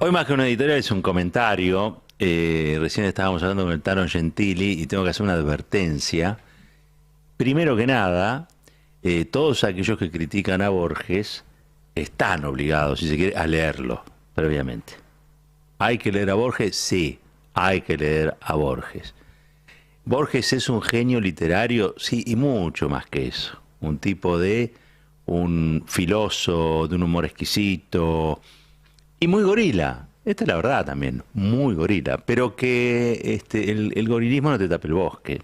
Hoy más que una editorial es un comentario. Recién estábamos hablando con el Tano Gentili y tengo que hacer una advertencia. Primero que nada, todos aquellos que critican a Borges están obligados, si se quiere, a leerlo previamente. ¿Hay que leer a Borges? Sí, hay que leer a Borges. ¿Borges es un genio literario? Sí, y mucho más que eso. Un filósofo, de un humor exquisito y muy gorila. Esta es la verdad también, muy gorila. Pero que el gorilismo no te tape el bosque.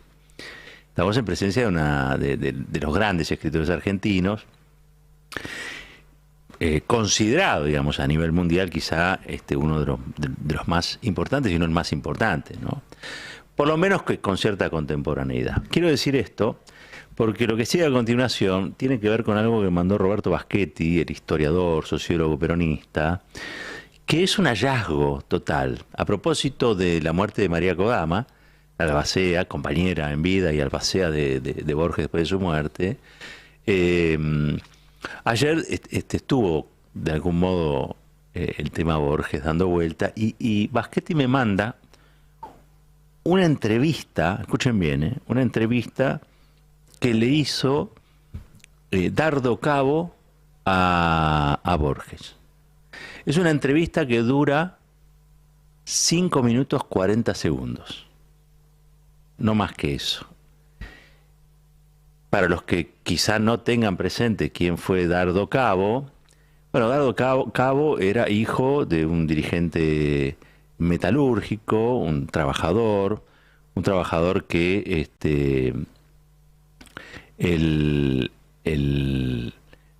Estamos en presencia de los grandes escritores argentinos, considerado, digamos, a nivel mundial quizá uno de los más importantes, y no el más importante, ¿no? Por lo menos que con cierta contemporaneidad. Quiero decir esto porque lo que sigue a continuación tiene que ver con algo que mandó Roberto Baschetti, el historiador, sociólogo peronista, que es un hallazgo total. A propósito de la muerte de María Kodama, albacea, compañera en vida y albacea de Borges después de su muerte, ayer estuvo de algún modo el tema Borges dando vuelta y Baschetti me manda una entrevista, escuchen bien, una entrevista que le hizo Dardo Cabo a Borges. Es una entrevista que dura 5 minutos 40 segundos. No más que eso. Para los que quizá no tengan presente quién fue Dardo Cabo, bueno, Dardo Cabo era hijo de un dirigente metalúrgico, un trabajador que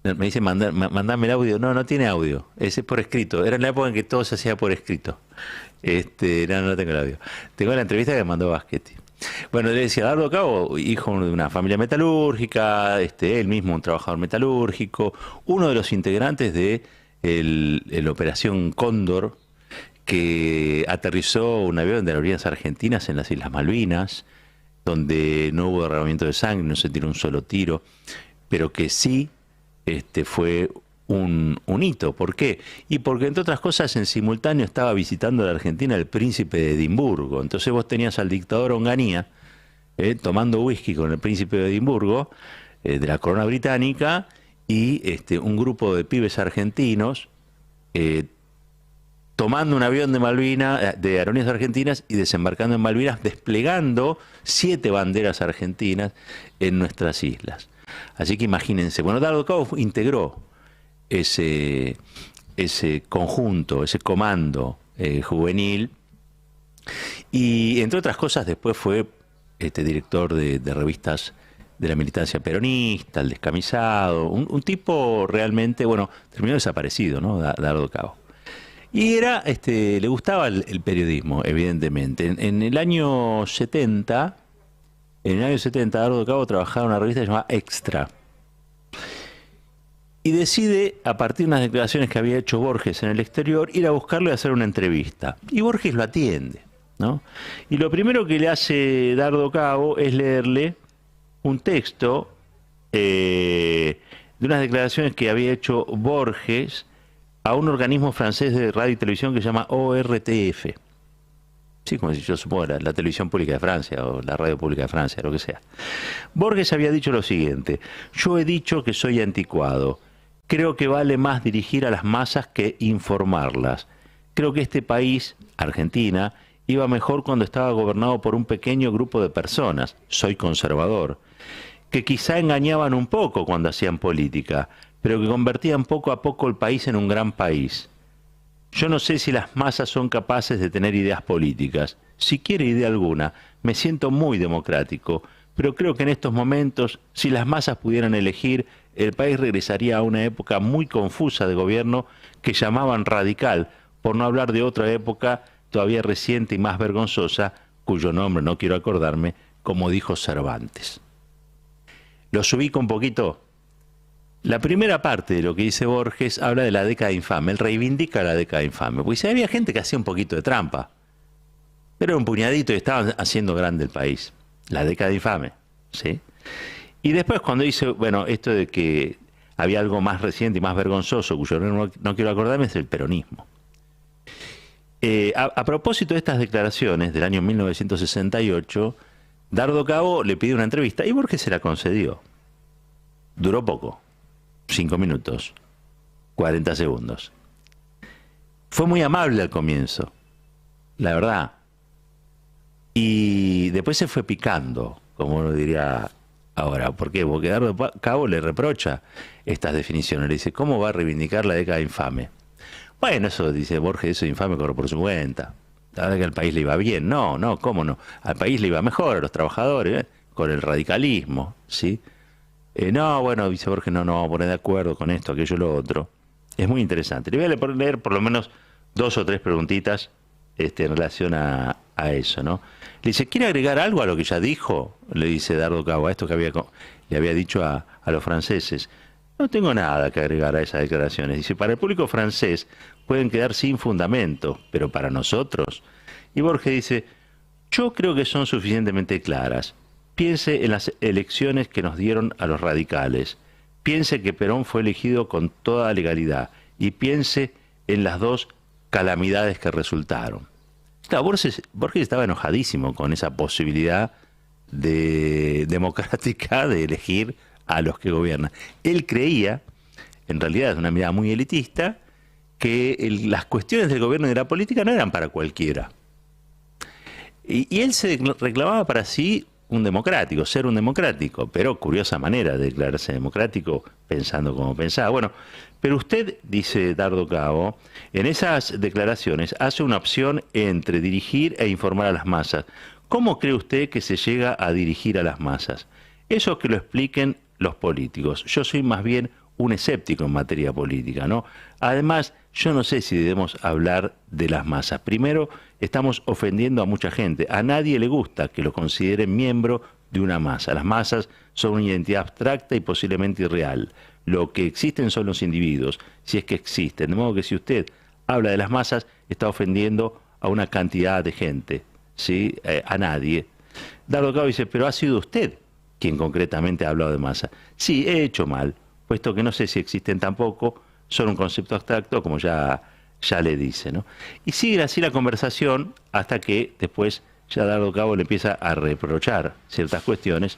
me dice, mandame el audio. No, no tiene audio. Ese es por escrito. Era en la época en que todo se hacía por escrito. No tengo el audio. Tengo la entrevista que mandó Baschetti. Bueno, le decía, Dardo Cabo, hijo de una familia metalúrgica, él mismo un trabajador metalúrgico, uno de los integrantes de la Operación Cóndor, que aterrizó un avión de Aerolíneas Argentinas en las Islas Malvinas, donde no hubo derramamiento de sangre, no se tiró un solo tiro, pero que sí fue un hito. ¿Por qué? Y porque, entre otras cosas, en simultáneo estaba visitando la Argentina el príncipe de Edimburgo. Entonces vos tenías al dictador Onganía tomando whisky con el príncipe de Edimburgo, de la corona británica, y un grupo de pibes argentinos tomando un avión de Malvinas, de Aerolíneas Argentinas, y desembarcando en Malvinas, desplegando 7 banderas argentinas en nuestras islas. Así que imagínense. Bueno, Dardo Cabo integró ese conjunto, ese comando juvenil, y entre otras cosas después fue director de revistas de la militancia peronista, El Descamisado, un tipo realmente, bueno, terminó desaparecido, ¿no? Dardo Cabo. Y le gustaba el periodismo, evidentemente. En el año 70, Dardo Cabo trabajaba en una revista llamada Extra. Y decide, a partir de unas declaraciones que había hecho Borges en el exterior, ir a buscarlo y hacer una entrevista. Y Borges lo atiende, ¿no? Y lo primero que le hace Dardo Cabo es leerle un texto de unas declaraciones que había hecho Borges a un organismo francés de radio y televisión que se llama ORTF. Sí, como si yo supongo la televisión pública de Francia o la radio pública de Francia, lo que sea. Borges había dicho lo siguiente: yo he dicho que soy anticuado. Creo que vale más dirigir a las masas que informarlas. Creo que este país, Argentina, iba mejor cuando estaba gobernado por un pequeño grupo de personas, soy conservador, que quizá engañaban un poco cuando hacían política, pero que convertían poco a poco el país en un gran país. Yo no sé si las masas son capaces de tener ideas políticas. Si quiere idea alguna, me siento muy democrático, pero creo que en estos momentos, si las masas pudieran elegir, el país regresaría a una época muy confusa de gobierno que llamaban radical, por no hablar de otra época todavía reciente y más vergonzosa, cuyo nombre no quiero acordarme, como dijo Cervantes. Los ubico un poquito. La primera parte de lo que dice Borges habla de la década infame. Él reivindica la década infame, porque había gente que hacía un poquito de trampa, pero era un puñadito y estaban haciendo grande el país. La década infame, ¿sí? Y después, cuando dice, bueno, esto de que había algo más reciente y más vergonzoso, cuyo no quiero acordarme, es el peronismo. A propósito de estas declaraciones del año 1968, Dardo Cabo le pidió una entrevista y Borges se la concedió. Duró poco, 5 minutos, 40 segundos. Fue muy amable al comienzo, la verdad. Y después se fue picando, como uno diría ahora. ¿Por qué? Porque Dardo Cabo le reprocha estas definiciones. Le dice, ¿cómo va a reivindicar la década infame? Bueno, eso dice Borges, eso infame corre por su cuenta. La verdad que al país le iba bien. No, no, ¿cómo no? Al país le iba mejor, a los trabajadores, con el radicalismo, ¿sí? No, bueno, dice Borges, no, no vamos a poner de acuerdo con esto, aquello, lo otro. Es muy interesante. Le voy a leer por lo menos 2 o 3 preguntitas en relación a eso, ¿no? Le dice, ¿quiere agregar algo a lo que ya dijo? Le dice Dardo Cabo, a esto que le había dicho a los franceses. No tengo nada que agregar a esas declaraciones. Dice, para el público francés pueden quedar sin fundamento, pero para nosotros. Y Borges dice, yo creo que son suficientemente claras. Piense en las elecciones que nos dieron a los radicales. Piense que Perón fue elegido con toda legalidad. Y piense en las 2 calamidades que resultaron. Claro, Borges estaba enojadísimo con esa posibilidad democrática de elegir a los que gobiernan. Él creía, en realidad es una mirada muy elitista, que las cuestiones del gobierno y de la política no eran para cualquiera. Y él se reclamaba para sí un democrático, ser un democrático, pero curiosa manera de declararse democrático pensando como pensaba. Bueno, pero usted, dice Dardo Cabo, en esas declaraciones hace una opción entre dirigir e informar a las masas. ¿Cómo cree usted que se llega a dirigir a las masas? Eso que lo expliquen los políticos. Yo soy más bien un escéptico en materia política, ¿no? Además, yo no sé si debemos hablar de las masas. Primero, estamos ofendiendo a mucha gente. A nadie le gusta que lo consideren miembro de una masa. Las masas son una identidad abstracta y posiblemente irreal. Lo que existen son los individuos, si es que existen. De modo que si usted habla de las masas, está ofendiendo a una cantidad de gente, ¿sí? A nadie. Dardo Cabo dice, pero ha sido usted quien concretamente ha hablado de masa. Sí, he hecho mal, puesto que no sé si existen tampoco, son un concepto abstracto, como ya le dice, ¿no? Y sigue así la conversación hasta que después ya Dardo Cabo le empieza a reprochar ciertas cuestiones.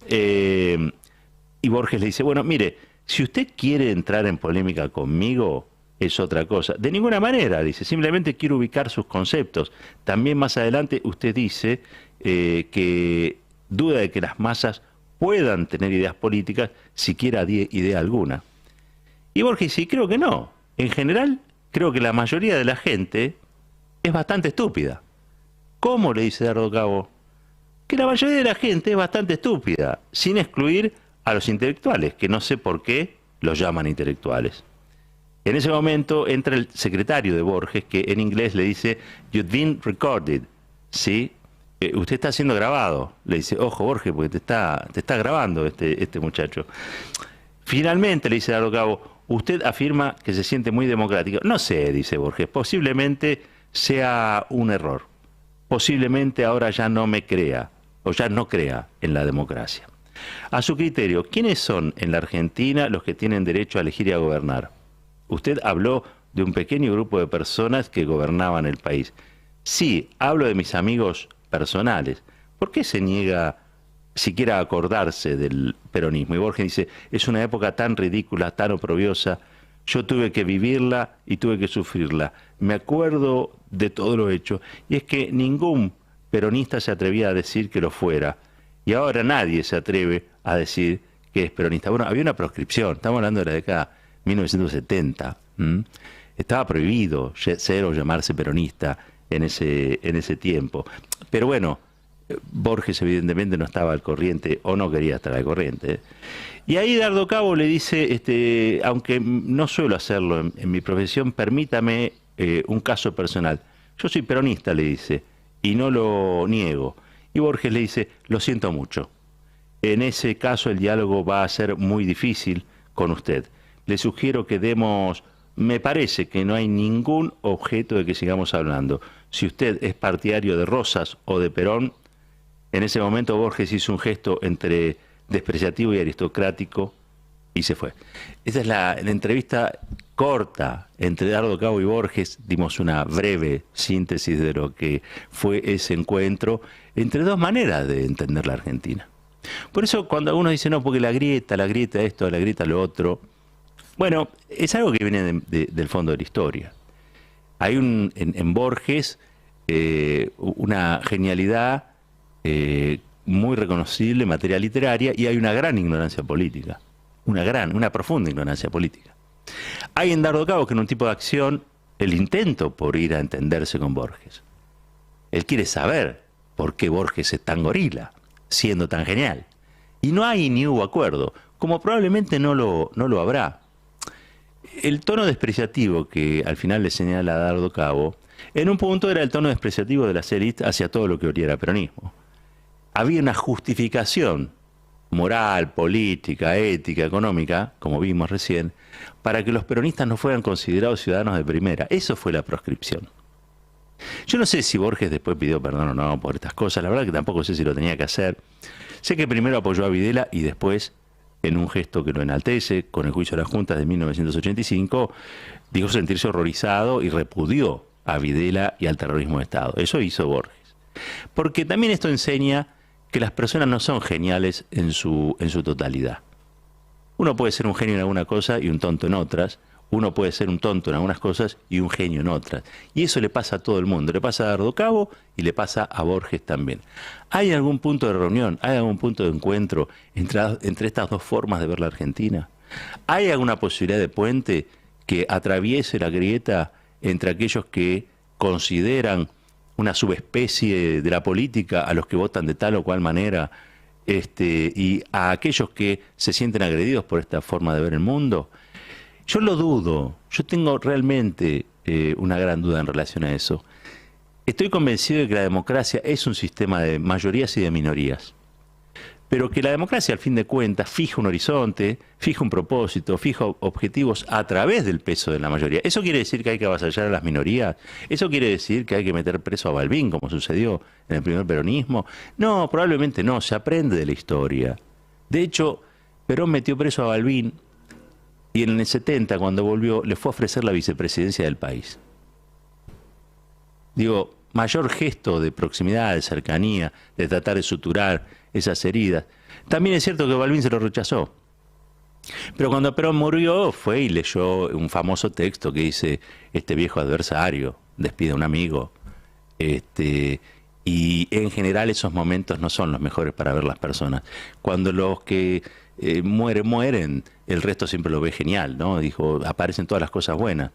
Y Borges le dice, bueno, mire, si usted quiere entrar en polémica conmigo, es otra cosa. De ninguna manera, dice, simplemente quiero ubicar sus conceptos. También más adelante usted dice que duda de que las masas puedan tener ideas políticas, siquiera idea alguna. Y Borges dice, creo que no. En general, creo que la mayoría de la gente es bastante estúpida. ¿Cómo? Le dice Dardo Cabo. Que la mayoría de la gente es bastante estúpida, sin excluir a los intelectuales, que no sé por qué los llaman intelectuales. En ese momento entra el secretario de Borges, que en inglés le dice, "You've been recorded", ¿sí? Usted está siendo grabado. Le dice, ojo Borges, porque te está grabando este muchacho. Finalmente, le dice Dardo Cabo, usted afirma que se siente muy democrático. No sé, dice Borges, posiblemente sea un error. Posiblemente ahora ya no me crea, o ya no crea en la democracia. A su criterio, ¿quiénes son en la Argentina los que tienen derecho a elegir y a gobernar? Usted habló de un pequeño grupo de personas que gobernaban el país. Sí, hablo de mis amigos personales. ¿Por qué se niega siquiera a acordarse del peronismo? Y Borges dice, es una época tan ridícula, tan oprobiosa. Yo tuve que vivirla y tuve que sufrirla. Me acuerdo de todo lo hecho. Y es que ningún peronista se atrevía a decir que lo fuera. Y ahora nadie se atreve a decir que es peronista. Bueno, había una proscripción. Estamos hablando de la década 1970. Estaba prohibido ser o llamarse peronista en ese tiempo. Pero bueno, Borges evidentemente no estaba al corriente o no quería estar al corriente. Y ahí Dardo Cabo le dice, aunque no suelo hacerlo en mi profesión, permítame un caso personal. Yo soy peronista, le dice, y no lo niego. Y Borges le dice, lo siento mucho. En ese caso el diálogo va a ser muy difícil con usted. Le sugiero que demos... Me parece que no hay ningún objeto de que sigamos hablando. Si usted es partidario de Rosas o de Perón, en ese momento Borges hizo un gesto entre despreciativo y aristocrático, y se fue. Esta es la entrevista corta entre Dardo Cabo y Borges. Dimos una breve síntesis de lo que fue ese encuentro entre dos maneras de entender la Argentina. Por eso cuando algunos dicen, no, porque la grieta esto, la grieta lo otro, bueno, es algo que viene del fondo de la historia. Hay en Borges una genialidad muy reconocible en materia literaria, y hay una gran ignorancia política, una profunda ignorancia política. Hay en Dardo Cabo, que en un tipo de acción, el intento por ir a entenderse con Borges. Él quiere saber por qué Borges es tan gorila, siendo tan genial. Y no hay ni hubo acuerdo, como probablemente no lo habrá. El tono despreciativo que al final le señala a Dardo Cabo, en un punto era el tono despreciativo de las élites hacia todo lo que oliera peronismo. Había una justificación moral, política, ética, económica, como vimos recién, para que los peronistas no fueran considerados ciudadanos de primera. Eso fue la proscripción. Yo no sé si Borges después pidió perdón o no por estas cosas, la verdad que tampoco sé si lo tenía que hacer. Sé que primero apoyó a Videla y después, en un gesto que lo enaltece, con el juicio de las juntas de 1985, dijo sentirse horrorizado y repudió a Videla y al terrorismo de Estado. Eso hizo Borges. Porque también esto enseña que las personas no son geniales en su totalidad. Uno puede ser un genio en alguna cosa y un tonto en otras. Uno puede ser un tonto en algunas cosas y un genio en otras. Y eso le pasa a todo el mundo. Le pasa a Dardo Cabo y le pasa a Borges también. ¿Hay algún punto de reunión? ¿Hay algún punto de encuentro entre estas dos formas de ver la Argentina? ¿Hay alguna posibilidad de puente que atraviese la grieta entre aquellos que consideran una subespecie de la política a los que votan de tal o cual manera, y a aquellos que se sienten agredidos por esta forma de ver el mundo? Yo lo dudo, yo tengo realmente una gran duda en relación a eso. Estoy convencido de que la democracia es un sistema de mayorías y de minorías, pero que la democracia al fin de cuentas fija un horizonte, fija un propósito, fija objetivos a través del peso de la mayoría. ¿Eso quiere decir que hay que avasallar a las minorías? ¿Eso quiere decir que hay que meter preso a Balbín, como sucedió en el primer peronismo? No, probablemente no, se aprende de la historia. De hecho, Perón metió preso a Balbín y en el 70, cuando volvió, le fue a ofrecer la vicepresidencia del país. Digo, mayor gesto de proximidad, de cercanía, de tratar de suturar esas heridas. También es cierto que Balbín se lo rechazó. Pero cuando Perón murió, fue y leyó un famoso texto que dice, este viejo adversario despide a un amigo. Y en general esos momentos no son los mejores para ver las personas. Cuando los que mueren, el resto siempre lo ve genial, ¿no? Dijo, aparecen todas las cosas buenas.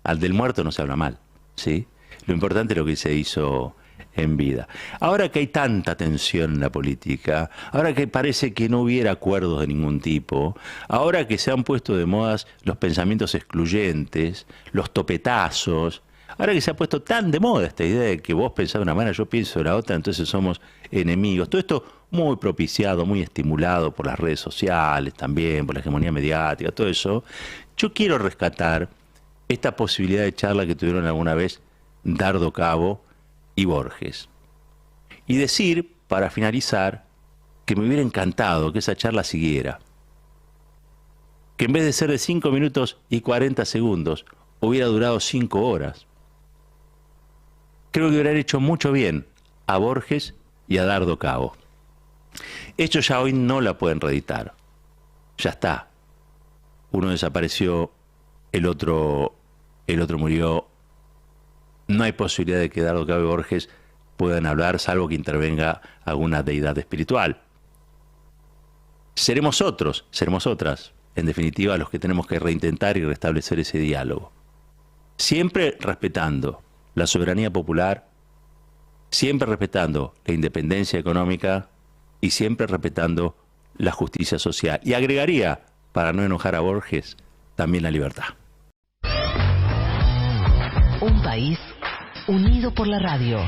Al del muerto no se habla mal, ¿sí? Lo importante es lo que se hizo en vida. Ahora que hay tanta tensión en la política, ahora que parece que no hubiera acuerdos de ningún tipo, ahora que se han puesto de moda los pensamientos excluyentes, los topetazos, ahora que se ha puesto tan de moda esta idea de que vos pensás de una manera, yo pienso de la otra, entonces somos enemigos. Todo esto muy propiciado, muy estimulado por las redes sociales también, por la hegemonía mediática, todo eso. Yo quiero rescatar esta posibilidad de charla que tuvieron alguna vez Dardo Cabo y Borges. Y decir, para finalizar, que me hubiera encantado que esa charla siguiera. Que en vez de ser de 5 minutos y 40 segundos, hubiera durado 5 horas. Creo que hubieran hecho mucho bien a Borges y a Dardo Cabo. Esto ya hoy no la pueden reeditar. Ya está. Uno desapareció, el otro murió. No hay posibilidad de que Dardo Cabo y Borges puedan hablar, salvo que intervenga alguna deidad espiritual. Seremos otros, seremos otras, en definitiva, los que tenemos que reintentar y restablecer ese diálogo. Siempre respetando la soberanía popular, siempre respetando la independencia económica y siempre respetando la justicia social. Y agregaría, para no enojar a Borges, también la libertad. Un país unido por la radio.